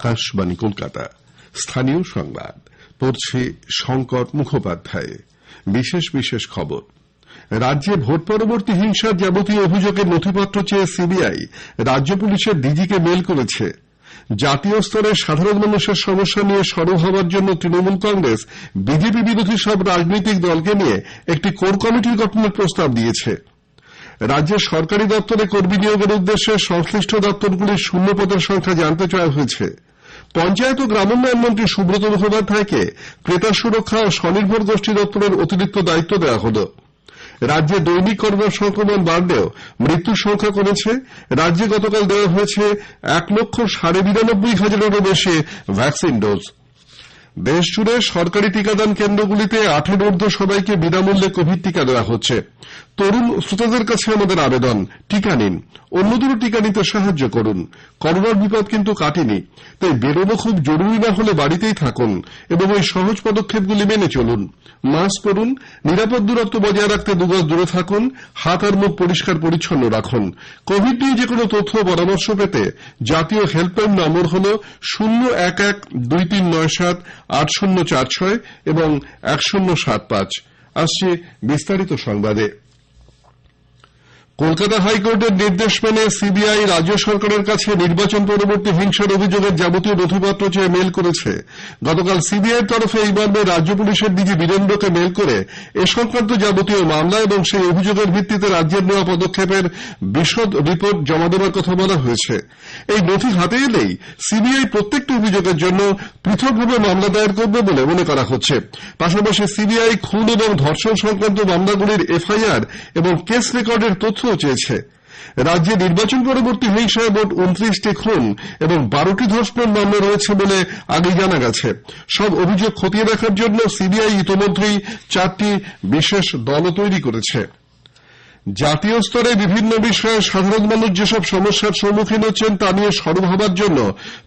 আকাশবাণী কলকাতা। স্থানীয় সংবাদ পড়ছে শঙ্কর মুখোপাধ্যায়। বিশেষ খবর। রাজ্যে ভোট পরবর্তী হিংসার যাবতীয় অভিযোগের নথিপত্র চেয়ে সিবিআই রাজ্য পুলিশের ডিজিকে মেল করেছে। জাতীয় স্তরে সাধারণ মানুষের সমস্যা নিয়ে সরব হওয়ার জন্য তৃণমূল কংগ্রেস বিজেপি বিরোধী সব রাজনৈতিক দলকে নিয়ে একটি কোর কমিটি গঠনের প্রস্তাব দিয়েছে। রাজ্যের সরকারি দপ্তরে কর্মী নিয়োগের উদ্দেশ্যে সংশ্লিষ্ট দপ্তরগুলির শূন্য পদের সংখ্যা জানতে চাওয়া হয়েছে। পঞ্চায়েত ও গ্রামোন্নয়ন মন্ত্রী সুব্রত মুখোপাধ্যায়কে ক্রেতা সুরক্ষা ও স্বনির্ভর গোষ্ঠী দপ্তরের অতিরিক্ত দায়িত্ব দেওয়া হল। রাজ্যে দৈনিক করোনা সংক্রমণ বাড়লেও মৃত্যুর সংখ্যা কমেছে। রাজ্যে গতকাল দেওয়া হয়েছে 1,92,500-এরও বেশি ভ্যাকসিন ডোজ। দেশজুড়ে সরকারি টিকাদান কেন্দ্রগুলিতে 18 ঊর্ধ্ব সবাইকে বিনামূল্যে কোভিড টিকা দেওয়া হচ্ছে। তরুণ শ্রোতাদের কাছে আমাদের আবেদন, টিকা নিন, অন্যদেরও টিকা নিতে সাহায্য করুন। করোনার বিপদ কিন্তু কাটেনি, তাই বেরোনো খুব জরুরি না হলে বাড়িতেই থাকুন এবং এই সহজ পদক্ষেপগুলি মেনে চলুন। মাস্ক পরুন, নিরাপদ দূরত্ব বজায় রাখতে 2 গজ দূরে থাকুন, হাত আর মুখ পরিষ্কার পরিচ্ছন্ন রাখুন। কোভিড নিয়ে যে কোনো তথ্য ও পরামর্শ পেতে জাতীয় হেল্পলাইন নম্বর হল 011-2397-8046 এবং 1075। আসছে বিস্তারিত সংবাদে। কলকাতা হাইকোর্টের নির্দেশ মেনে সিবিআই রাজ্য সরকারের কাছে নির্বাচন পরবর্তী হিংসার অভিযোগের যাবতীয় নথিপত্র চেয়ে মেল করেছে। গতকাল সিবিআইয়ের তরফে এই মর্মে রাজ্য পুলিশের ডিজি বীরেন্দ্রকে মেল করে এ সংক্রান্ত যাবতীয় মামলা এবং সেই অভিযোগের ভিত্তিতে রাজ্যের নেওয়া পদক্ষেপের বিশদ রিপোর্ট জমা দেওয়ার কথা বলা হয়েছে। এই নথি হাতে এলেই সিবিআই প্রত্যেকটি অভিযোগের জন্য পৃথকভাবে মামলা দায়ের করবে বলে মনে করা হচ্ছে। পাশাপাশি সিবিআই খুন এবং ধর্ষণ সংক্রান্ত মামলাগুলির এফআইআর এবং কেস রেকর্ডের তথ্য চেয়েছে। রাজ্যে নির্বাচন পরবর্তী হিংসায় মোট 29টি খুন এবং 12টি ধর্ষণের মামলা রয়েছে বলে আগে জানা গেছে। সব অভিযোগ খতিয়ে দেখার জন্য সিবিআই ইতোমধ্যেই 4টি বিশেষ দলও তৈরি করেছে। জাতীয় স্তরে বিভিন্ন বিষয়ে সাধারণ মানুষ যেসব সমস্যার সম্মুখীন হচ্ছেন তা নিয়ে সরব হবার জন্য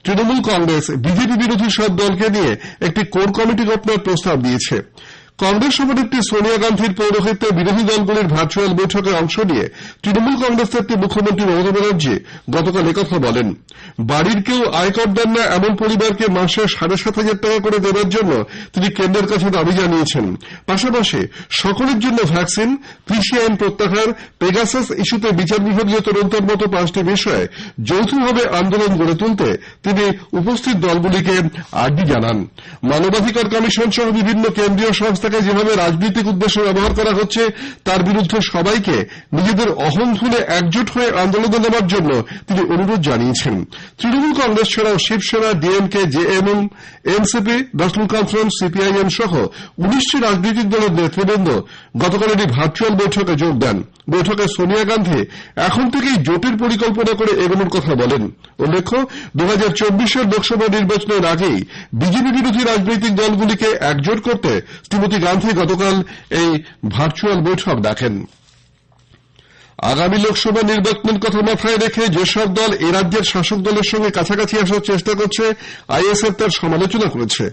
তৃণমূল কংগ্রেস বিজেপি বিরোধী সব দলকে নিয়ে একটি কোর কমিটি গঠনের প্রস্তাব দিয়েছে। কংগ্রেস সভানেত্রী সোনিয়া গান্ধীর পৌরোহিত্যে বিরোধী দলগুলির ভার্চুয়াল বৈঠকে অংশ নিয়ে তৃণমূল কংগ্রেস নেত্রী মুখ্যমন্ত্রী মমতা ব্যানার্জি গতকাল একথা বলেন। বাড়ির কেউ আয়কর দেন না এমন পরিবারকে মাসে 7,500 টাকা করে দেওয়ার জন্য তিনি কেন্দ্রের কাছে দাবি জানিয়েছেন। পাশাপাশি সকলের জন্য ভ্যাকসিন, কৃষি আইন প্রত্যাহার, পেগাসাস ইস্যুতে বিচার বিভাগীয় তদন্তের মতো 5টি বিষয়ে যৌথভাবে আন্দোলন গড়ে তুলতে তিনি উপস্থিত দলগুলিকে আর্জি জানান। মানবাধিকার কমিশন সহ বিভিন্ন কেন্দ্রীয় সংস্থা যেভাবে রাজনৈতিক উদ্দেশ্যে ব্যবহার করা হচ্ছে তার বিরুদ্ধে সবাইকে নিজেদের অহং ভুলে একজোট হয়ে আন্দোলনে নেওয়ার জন্য তিনি অনুরোধ জানিয়েছেন। তৃণমূল কংগ্রেস ছাড়াও Shiv Sena, DMK, JMM, NCP, National Conference, CPIM সহ 19টি রাজনৈতিক দলের নেতৃবৃন্দ গতকাল একটি ভার্চুয়াল বৈঠকে যোগ দেন। বৈঠকে সোনিয়া গান্ধী এখন থেকেই জোটের পরিকল্পনা করে এগোনোর কথা বলেন। উল্লেখ্য, 2024-এর লোকসভা নির্বাচনের আগেই বিজেপি বিরোধী রাজনৈতিক দলগুলিকে একজোট করতে শ্রীমতী গান্ধী গতকাল এই ভার্চুয়াল বৈঠক ডাকেন। আগামী লোকসভা নির্বাচনের কথা মাথায় রেখে যেসব দল এ রাজ্যের শাসক দলের সঙ্গে কাছাকাছি আসার চেষ্টা করছে আইএসএফ তার সমালোচনা করেছে।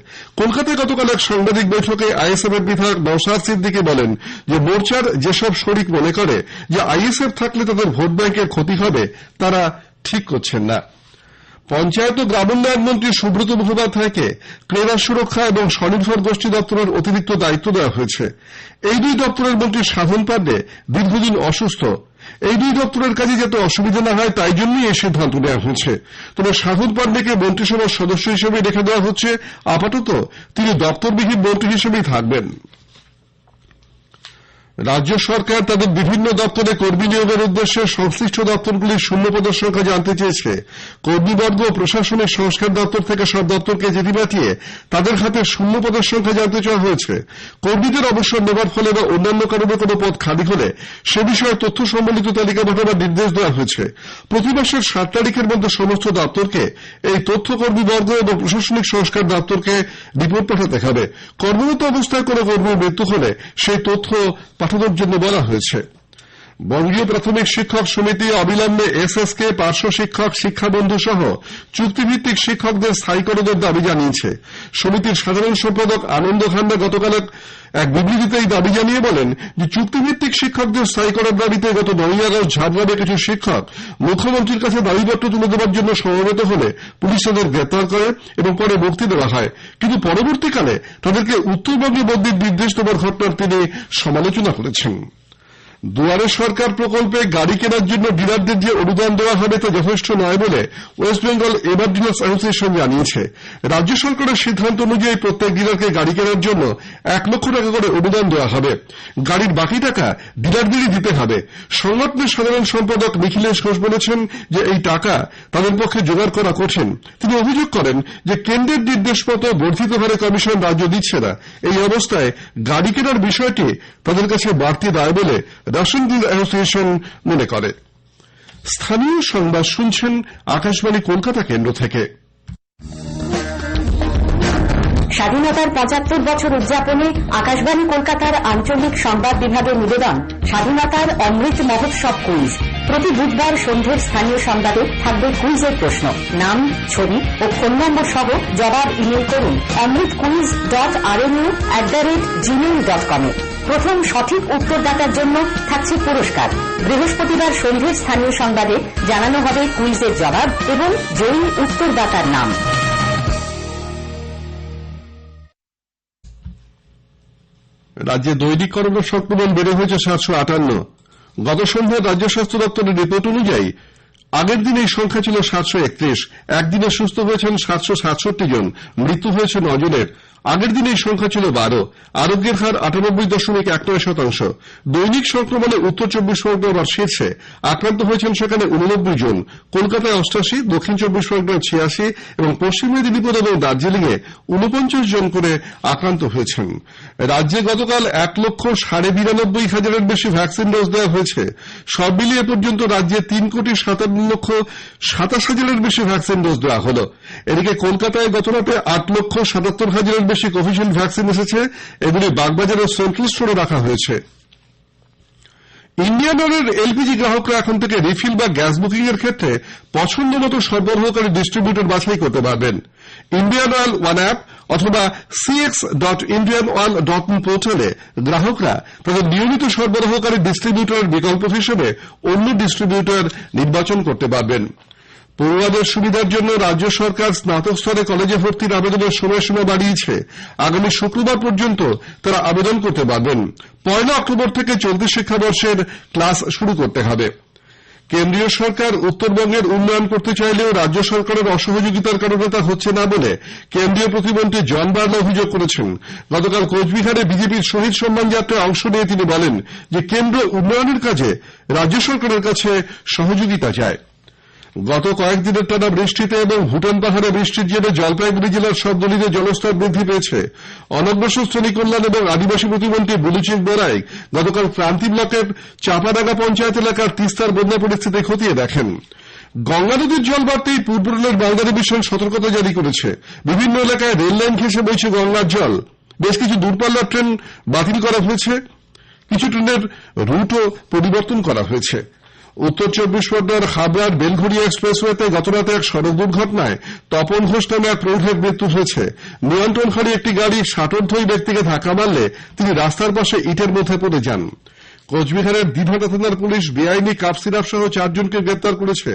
কলকাতায় গতকাল এক সাংবাদিক বৈঠকে আইএসএফ এর বিধায়ক নওশাদ সিদ্দিকী বলেন যে মোর্চার যেসব শরিক মনে করে যে আইএসএফ থাকলে তাদের ভোট ব্যাংকের ক্ষতি হবে তারা ঠিক করছেন না। পঞ্চায়েত ও গ্রামোন্নয়ন মন্ত্রী সুব্রত মুখোপাধ্যায়কে ক্রেতা সুরক্ষা এবং স্বনির্ভর গোষ্ঠী দপ্তরের অতিরিক্ত দায়িত্ব দেওয়া হয়েছে। এই 2 দপ্তরের মন্ত্রী সাধন পাণ্ডে দীর্ঘদিন অসুস্থ। এই 2 দপ্তরের কাজে যাতে অসুবিধা না হয় তাই জন্যই এই সিদ্ধান্ত নেওয়া হয়েছে। তবে সাধন পাণ্ডেকে মন্ত্রিসভার সদস্য হিসেবে রেখে দেওয়া হচ্ছে। আপাতত তিনি দপ্তরবিহীন মন্ত্রী হিসেবেই থাকবেন। রাজ্য সরকার তাদের বিভিন্ন দপ্তরে কর্মী নিয়োগের উদ্দেশ্যে সংশ্লিষ্ট দপ্তরগুলির শূন্য পদের সংখ্যা জানতে চেয়েছে। কর্মীবর্গ ও প্রশাসনিক সংস্কার দপ্তর থেকে সব দপ্তরকে চিঠি পাঠিয়ে তাদের হাতে শূন্য পদের সংখ্যা জানতে চাওয়া হয়েছে। কর্মীদের অবসর নেবার ফলে বা অন্যান্য কারণে কোনো পদ খালি হলে সে বিষয়ে তথ্য সম্বলিত তালিকা পাঠাবার নির্দেশ দেওয়া হয়েছে। প্রতি মাসের 7 তারিখের মধ্যে সমস্ত দপ্তরকে এই তথ্য কর্মীবর্গ এবং প্রশাসনিক সংস্কার দপ্তরকে রিপোর্ট পাঠাতে হবে। কর্মরত অবস্থায় কোনো কর্মীর মৃত্যু হলে সেই তথ্য পাঠানোর জন্য বলা হয়েছে। বঙ্গীয় প্রাথমিক শিক্ষক সমিতি অবিলম্বে এসএসকে পার্শ্ব শিক্ষক শিক্ষাবন্ধু সহ চুক্তিভিত্তিক শিক্ষকদের স্থায়ীকরণের দাবি জানিয়েছে। সমিতির সাধারণ সম্পাদক আনন্দ খান্না গতকাল এক বিবৃতিতে এই দাবি জানিয়ে বলেন যে চুক্তিভিত্তিক শিক্ষকদের স্থায়ী করার দাবিতে গত 9 আগস্ট ঝাড়গ্রামে কিছু শিক্ষক মুখ্যমন্ত্রীর কাছে দাবিপত্র তুলে দেওয়ার জন্য সমবেত হলে পুলিশ তাদের গ্রেপ্তার করে এবং পরে মুক্তি দেওয়া হয়, কিন্তু পরবর্তীকালে তাদেরকে উত্তরবঙ্গে বদলির নির্দেশ দেওয়ার ঘটনার তিনি সমালোচনা করেছেন। দুয়ারে সরকার প্রকল্পে গাড়ি কেনার জন্য ডিলারদের যে অনুদান দেওয়া হবে তা যথেষ্ট নয় বলে ওয়েস্ট বেঙ্গল এবার ডিলার্স অ্যাসোসিয়েশন জানিয়েছে। রাজ্য সরকারের সিদ্ধান্ত অনুযায়ী প্রত্যেক ডিলারকে গাড়ি কেনার জন্য 1 লক্ষ টাকা করে অনুদান দেওয়া হবে। গাড়ির বাকি টাকা ডিলারদেরই দিতে হবে। সংগঠনের সাধারণ সম্পাদক নিখিলেশ ঘোষ বলেছেন যে এই টাকা তাদের পক্ষে জোগাড় করা কঠিন। তিনি অভিযোগ করেন যে কেন্দ্রের নির্দেশ মতো বর্ধিত হারে কমিশন রাজ্য দিচ্ছে না। এই অবস্থায় গাড়ি কেনার বিষয়টি তাদের কাছে বাড়তি দায় বলে রেশন ডিলার অ্যাসোসিয়েশন মনে করে। স্থানীয় সংবাদ শুনছেন আকাশবাণী কলকাতা কেন্দ্র থেকে। স্বাধীনতার ৭৫ বছর উদযাপনে আকাশবাণী কলকাতার আঞ্চলিক সংবাদ বিভাগের নিবেদন স্বাধীনতার অমৃত মহোৎসব কুইজ। প্রতি বুধবার সন্ধ্যের স্থানীয় সংবাদে থাকবে কুইজের প্রশ্ন। নাম, ছবি ও ফোন নম্বর সহ জবাব ইমেল করুন amritquiz.rnu@gmail.com এ। প্রথম সঠিক উত্তরদাতার জন্য থাকছে পুরস্কার। বৃহস্পতিবার সন্ধ্যের স্থানীয় সংবাদে জানানো হবে কুইজের জবাব এবং জয়ী উত্তরদাতার নাম। রাজ্যে দৈনিক করোনা সংক্রমণ বেড়ে হয়েছে 758। গত সন্ধ্যায় রাজ্য স্বাস্থ্য দপ্তরের রিপোর্ট অনুযায়ী আগের দিন এই সংখ্যা ছিল 731। একদিনে সুস্থ হয়েছেন 767 জন, মৃত্যু হয়েছে 9 জনের। আগের দিন এই সংখ্যা ছিল 12। আরোগ্যের হার 98.19%। দৈনিক সংক্রমণে উত্তর 24 পরগনা আবার শীর্ষে। আক্রান্ত হয়েছেন সেখানে 89 জন। কলকাতায় 88, দক্ষিণ 24 পরগনায় 86 এবং পশ্চিম মেদিনীপুর এবং দার্জিলিংয়ে 49 জন করে আক্রান্ত হয়েছেন। রাজ্যে গতকাল 1,92,500-এর বেশি ভ্যাকসিন ডোজ দেওয়া হয়েছে। সব মিলিয়ে পর্যন্ত রাজ্যে 3,57,27,000-এর বেশি ভ্যাকসিন ডোজ দেওয়া হল। এদিকে কলকাতায় গতরাতে 8,77,000-এর বেশি কোভিশিল্ড ভ্যাকসিন এসেছে। এগুলি বাগবাজারের সেন্ট্রাল স্টোরে রাখা হয়েছে। ইন্ডিয়ান অয়েলের এলপিজি গ্রাহকরা এখন থেকে রিফিল বা গ্যাস বুকিং এর ক্ষেত্রে পছন্দ মতো সরবরাহকারী ডিস্ট্রিবিউটর বাছাই করতে পারবেন। ইন্ডিয়ান অয়েল ওয়ান অ্যাপ অথবা cx.indianoil.in পোর্টালে গ্রাহকরা তাদের নিয়মিত সরবরাহকারী ডিস্ট্রিবিউটরের বিকল্প হিসেবে অন্য ডিস্ট্রিবিউটর নির্বাচন করতে পারবেন। পড়ুয়াদের সুবিধার জন্য রাজ্য সরকার স্নাতক স্তরে কলেজে ভর্তির আবেদনের সময়সীমা বাড়িয়েছে। আগামী শুক্রবার পর্যন্ত তারা আবেদন করতে পারবেন। 1 অক্টোবর থেকে চলতি শিক্ষাবর্ষের ক্লাস শুরু করতে হবে। কেন্দ্রীয় সরকার উত্তরবঙ্গের উন্নয়ন করতে চাইলেও রাজ্য সরকারের অসহযোগিতার কারণে তা হচ্ছে না বলে কেন্দ্রীয় প্রতিমন্ত্রী জন বার্লা অভিযোগ করেছেন। গতকাল কোচবিহারে বিজেপির শহীদ সম্মান যাত্রায় অংশ নিয়ে তিনি বলেন যে কেন্দ্র উন্নয়নের কাজে রাজ্য সরকারের কাছে সহযোগিতা চায়। গত কয়েকদিনের টানা বৃষ্টিতে এবং ভুটান পাহাড়ে বৃষ্টির জেরে জলপাইগুড়ি জেলার সব নদীতে জলস্তর বৃদ্ধি পেয়েছে। অনগ্রসর শ্রেণী কল্যাণ এবং আদিবাসী প্রতিমন্ত্রী বুলুচিক বরাই গতকাল ক্রান্তি ব্লকের চাপাডাঙ্গা পঞ্চায়েত এলাকার তিস্তার বন্যা পরিস্থিতি খতিয়ে দেখেন। গঙ্গা নদীর জল বাড়তেই পূর্ব রেলের মালদা ডিভিশন সতর্কতা জারি করেছে। বিভিন্ন এলাকায় রেল লাইন ঘেঁষে বইছে গঙ্গার জল। বেশ কিছু দূরপাল্লার ট্রেন বাতিল করা হয়েছে, কিছু ট্রেনের রুটও পরিবর্তন করা হয়েছে। উত্তর 24 পরগনার হাবড়ার বেলঘড়িয়া এক্সপ্রেসওয়েতে গতরাতে এক সড়ক দুর্ঘটনায় তপন ঘোষ নামে এক প্রৌঢ়ের মৃত্যু হয়েছে। নিয়ন্ত্রণ হারিয়ে একটি গাড়ি ষাটোর্ধ্বই ব্যক্তিকে ধাক্কা মারলে তিনি রাস্তার পাশে ইটের মধ্যে পড়ে যান। কোচবিহারের দিনহাটা থানার পুলিশ বেআইনি কাপ সিরাপ সহ 4 জনকে গ্রেপ্তার করেছে।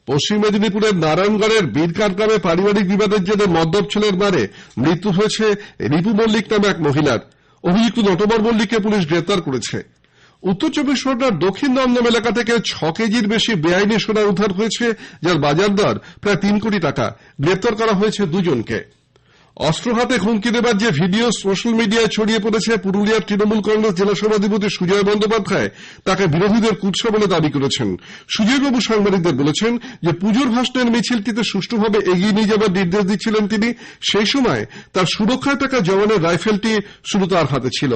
পশ্চিম মেদিনীপুরের নারায়ণগড়ের বীরকার গ্রামে পারিবারিক বিবাদের জেরে মদ্যপ ছেলের মারে মৃত্যু হয়েছে রিপু মল্লিক নামে এক মহিলার। অভিযুক্ত নটবর মল্লিককে পুলিশ গ্রেপ্তার করেছে। উত্তর 24 পরগনার দক্ষিণ দমদম এলাকা থেকে 6 কেজির বেশি বেআইনি সোনা উদ্ধার হয়েছে, যার বাজার দর প্রায় 3 কোটি টাকা। গ্রেপ্তার করা হয়েছে 2 জনকে। অস্ত্র হাতে হুমকি দেবার যে ভিডিও সোশ্যাল মিডিয়ায় ছড়িয়ে পড়েছে, পুরুলিয়ার তৃণমূল কংগ্রেস জেলা সভাধিপতি সুজয় বন্দ্যোপাধ্যায় তাকে বিরোধীদের কুৎসা বলে দাবি করেছেন। সুজয়বাবু সাংবাদিকদের বলেছেন যে পুজোর ভাষণের মিছিলটিতে সুষ্ঠুভাবে এগিয়ে নিয়ে যাবার নির্দেশ দিচ্ছিলেন তিনি। সেই সময় তার সুরক্ষায় থাকা জওয়ানের রাইফেলটি শুধু তার হাতে ছিল।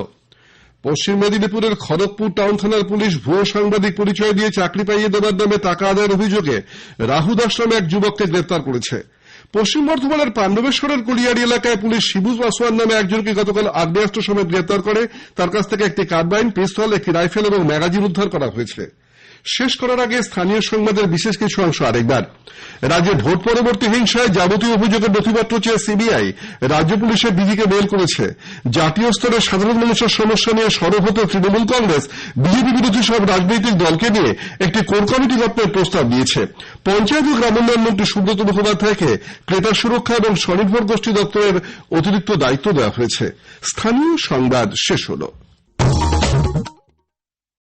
পশ্চিম মেদিনীপুরের খড়গপুর টাউন থানার পুলিশ ভুয়ো সাংবাদিক পরিচয় দিয়ে চাকরি পাইয়ে দেবার নামে টাকা আদায়ের অভিযোগে রাহু দাস নামে এক যুবককে গ্রেপ্তার করেছে। পশ্চিম বর্ধমানের পাণ্ডবেশ্বরের কলিয়ারি এলাকায় পুলিশ শিবু পাসওয়ান নামে একজনকে গতকাল আগ্নেয়াস্ত্র সমেত গ্রেপ্তার করে। তার কাছ থেকে একটি কার্বাইন, পিস্তল, একটি রাইফেল এবং ম্যাগাজিন উদ্ধার করা হয়েছে। শেষ করার আগে স্থানীয় সংবাদের বিশেষ কিছু অংশ আরেকবার। রাজ্যে ভোট পরবর্তী হিংসায় যাবতীয় অভিযোগের নথিপত্র চেয়ে সিবিআই রাজ্য পুলিশের ডিজিকে মেল করেছে। জাতীয় স্তরে সাধারণ মানুষের সমস্যা নিয়ে সরব হতে তৃণমূল কংগ্রেস বিজেপি বিরোধী সব রাজনৈতিক দলকে নিয়ে একটি কোর কমিটি গঠনের প্রস্তাব দিয়েছে। পঞ্চায়েত ও গ্রামোন্নয়ন মন্ত্রী সুব্রত মুখোপাধ্যায়কে ক্রেতা সুরক্ষা এবং স্বনির্ভর গোষ্ঠী দপ্তরের অতিরিক্ত দায়িত্ব দেওয়া হয়েছে। স্থানীয় সংবাদ শেষ হলো।